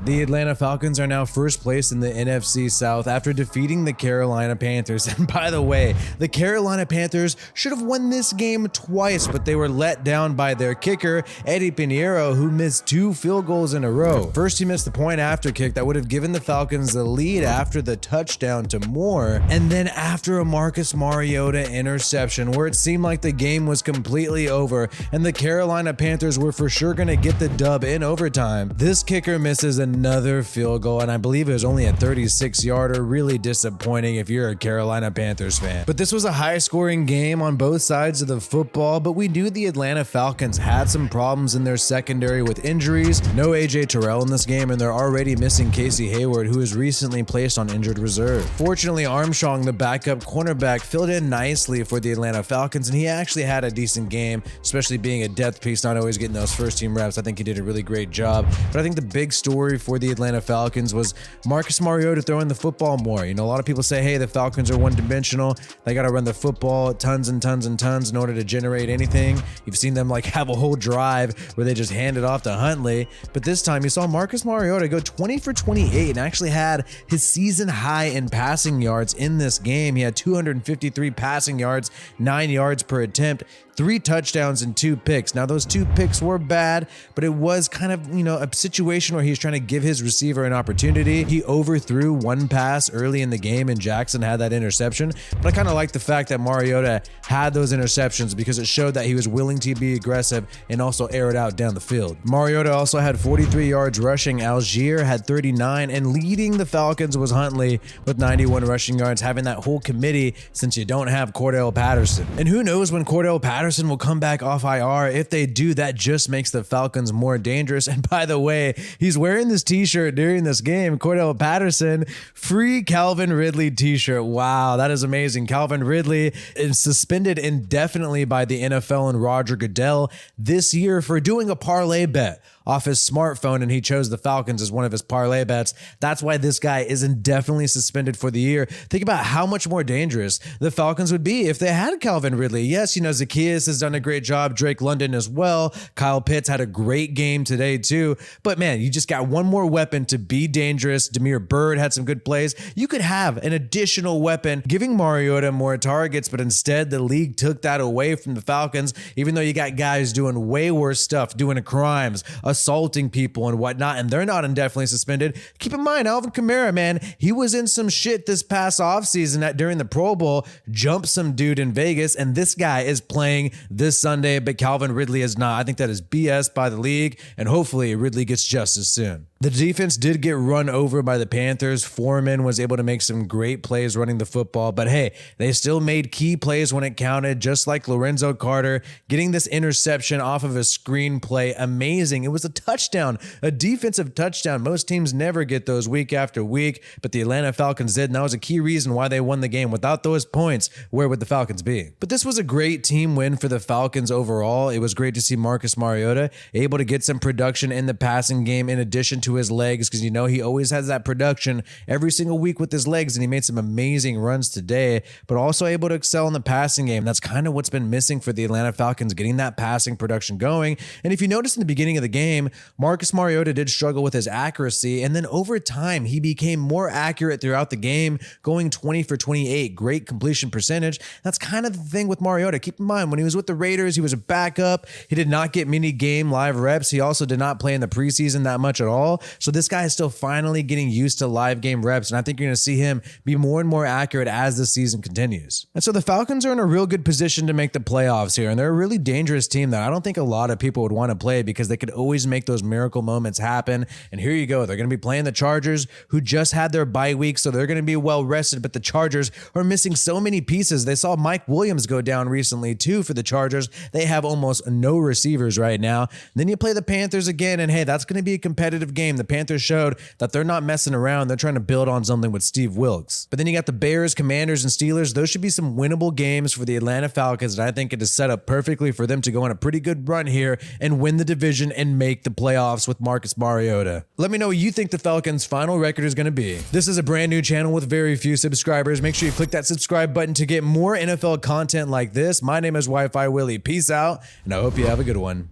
The Atlanta Falcons are now first place in the NFC South after defeating the Carolina Panthers. And by the way, the Carolina Panthers should have won this game twice, but they were let down by their kicker, Eddy Piñeiro, who missed 2 field goals in a row. First, he missed the point after kick that would have given the Falcons the lead after the touchdown to Moore, and then after a Marcus Mariota interception where it seemed like the game was completely over and the Carolina Panthers were for sure going to get the dub in overtime. This kicker misses another field goal, and I believe it was only a 36-yarder. Really disappointing if you're a Carolina Panthers fan. But this was a high-scoring game on both sides of the football, but we knew the Atlanta Falcons had some problems in their secondary with injuries. No AJ Terrell in this game, and they're already missing Casey Hayward, who was recently placed on injured reserve. Fortunately, Armstrong, the backup cornerback, filled in nicely for the Atlanta Falcons, and he actually had a decent game, especially being a depth piece, not always getting those first-team reps. I think he did a really great job. But I think the big story for the Atlanta Falcons was Marcus Mariota throwing the football more. You know, a lot of people say, hey, the Falcons are one-dimensional. They got to run the football tons and tons and tons in order to generate anything. You've seen them like have a whole drive where they just hand it off to Huntley. But this time you saw Marcus Mariota go 20 for 28 and actually had his season high in passing yards in this game. He had 253 passing yards, 9 yards per attempt, 3 touchdowns and 2 picks. Now those 2 picks were bad, but it was kind of, you know, a situation where he was trying to give his receiver an opportunity. He overthrew one pass early in the game and Jackson had that interception. But I kind of like the fact that Mariota had those interceptions because it showed that he was willing to be aggressive and also air it out down the field. Mariota also had 43 yards rushing. Algier had 39, and leading the Falcons was Huntley with 91 rushing yards, having that whole committee since you don't have Cordell Patterson. And who knows when Cordell Patterson will come back off IR. If they do, that just makes the Falcons more dangerous. And by the way, he's wearing this t-shirt during this game. Cordell Patterson, free Calvin Ridley t-shirt. Wow, that is amazing. Calvin Ridley is suspended indefinitely by the NFL and Roger Goodell this year for doing a parlay bet off his smartphone, and he chose the Falcons as one of his parlay bets. That's why this guy is indefinitely suspended for the year. Think about how much more dangerous the Falcons would be if they had Calvin Ridley. Yes, you know, Zacchaeus has done a great job, Drake London as well. Kyle Pitts had a great game today too. But man, you just got one more weapon to be dangerous. Damiere Byrd had some good plays. You could have an additional weapon, giving Mariota more targets, but instead the league took that away from the Falcons, even though you got guys doing way worse stuff, doing crimes, assaulting people and whatnot, and they're not indefinitely suspended. Keep in mind, Alvin Kamara, man, he was in some shit this past offseason during the Pro Bowl, jumped some dude in Vegas, and this guy is playing this Sunday, but Calvin Ridley is not. I think that is BS by the league, and hopefully Ridley gets justice soon. The defense did get run over by the Panthers. Foreman was able to make some great plays running the football, but hey, they still made key plays when it counted, just like Lorenzo Carter getting this interception off of a screen play. Amazing. It was a touchdown, a defensive touchdown. Most teams never get those week after week, but the Atlanta Falcons did, and that was a key reason why they won the game. Without those points, where would the Falcons be? But this was a great team win for the Falcons overall. It was great to see Marcus Mariota able to get some production in the passing game in addition to his legs, because you know he always has that production every single week with his legs, and he made some amazing runs today, but also able to excel in the passing game. That's kind of what's been missing for the Atlanta Falcons, getting that passing production going. And if you notice in the beginning of the game, Marcus Mariota did struggle with his accuracy, and then over time he became more accurate throughout the game, going 20 for 28, great completion percentage. That's kind of the thing with Mariota. Keep in mind, when he was with the Raiders, he was a backup. He did not get many game live reps. He also did not play in the preseason that much at all. So this guy is still finally getting used to live game reps, and I think you're going to see him be more and more accurate as the season continues. And so the Falcons are in a real good position to make the playoffs here, and they're a really dangerous team that I don't think a lot of people would want to play because they could always make those miracle moments happen. And here you go. They're going to be playing the Chargers, who just had their bye week, so they're going to be well rested, but the Chargers are missing so many pieces. They saw Mike Williams go down recently too for the Chargers. They have almost no receivers right now. Then you play the Panthers again, and hey, that's going to be a competitive game. The Panthers showed that they're not messing around. They're trying to build on something with Steve Wilkes. But then you got the Bears, Commanders, and Steelers. Those should be some winnable games for the Atlanta Falcons, and I think it is set up perfectly for them to go on a pretty good run here and win the division and make the playoffs with Marcus Mariota. Let me know what you think the Falcons' final record is going to be. This is a brand new channel with very few subscribers. Make sure you click that subscribe button to get more NFL content like this. My name is Wi-Fi Willie. Peace out, and I hope you have a good one.